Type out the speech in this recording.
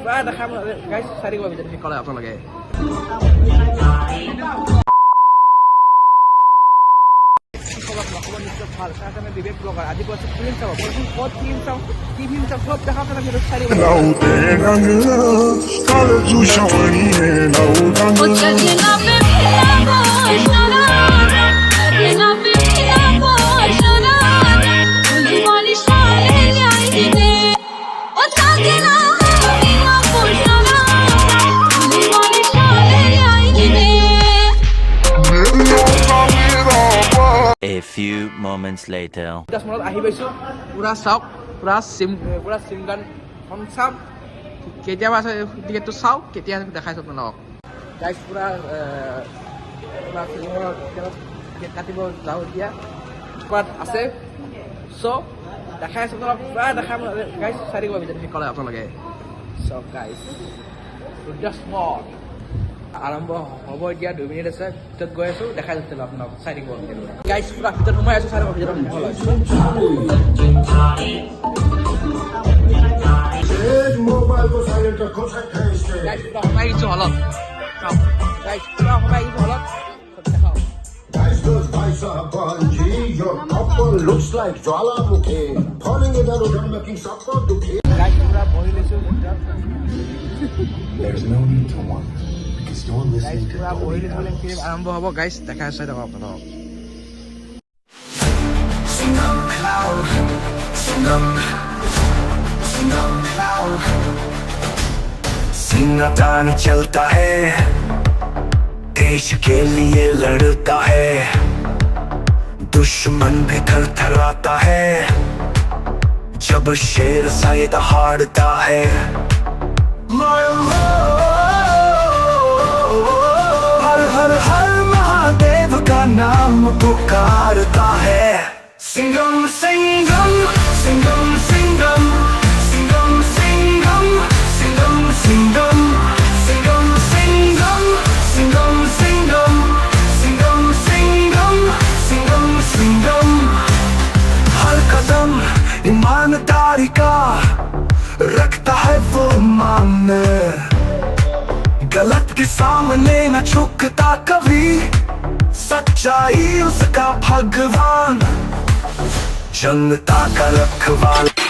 পুৰা দেখাম গাইজ, চাই থাকিব ভিডিঅ'টো শেষ কৰে আপোনালোকে। ভাল কাৰণে বিবেক ব্লগাৰ আজি কৈছোঁ ফিল্ম চাব, কৈছোঁ ক'ত ফিল্ম চাওঁ, কি ফিল্ম চাওঁ, চব দেখাওঁ কাৰণে ভিডিঅ'টো চাই দিব। A few moments later. 10 minute আহি পাইছোঁ, পুৰা চাওক, পুৰা চিমগানখন চাওক, কেতিয়াবা টিকেটটো চাওক, কেতিয়া দেখাইছোঁ আপোনালোকক গাইজ। পুৰা ফিল্মৰ টিকেট কাটিব যাওঁ এতিয়া, ক'ৰবাত আছে চ' দেখাই আছোঁ আপোনালোকক, পুৰা দেখাম গাইজ, চাই থাকিব ভিডিঅ'টো শেষ কৰে আপোনালোকে। চ' গাইজ স্মল আৰম্ভ হ'ব এতিয়া, 2 মিনিট আছে, ভিতৰত গৈ আছোঁ, দেখাই দিছিলোঁ আপোনাক, চাই থাকিব গাইজ। পুৰা ভিতৰত সোমাই আছোঁ, চাই থাকিব ভিডিঅ'টো সফল হয়। গাইজ পুৰা সোমাই গৈছোঁ হলত, চাওক গাইজ, পুৰা সোমাই গৈছোঁ হলত, দেখাওঁ। Looks like Jwalamukhi falling in the road, making supper to keep. Guys পুৰা বহি লৈছোঁ ভিতৰত, There's no need to wonder because you're guys listening to পুৰা বহি Dolby লৈছোঁ, Atmos. ফিল্ম আৰম্ভ হ'ব গাইজ, দেখাই চাই থাকক আপোনালোকক। सिंगातान चलता है, देश के लिए लड़ता है, दुश्मन भी थर थराता है, जब शेर सैद हारता है। हर हर हर महादेव का नाम पुकारता है। सिंगम सिंगम सिंगम सिंगम सिंगम सिंगम सिंगम सिंगम सिंगम सिंगम सिंगम सिंगम सिंगम सिंगम सिंगम सिंगम। हर कदम ईमानदारी का रखता है वो मान, गलत के सामने न झुकता कभी, सच्चाई उसका भगवान, जनता का रखवाला।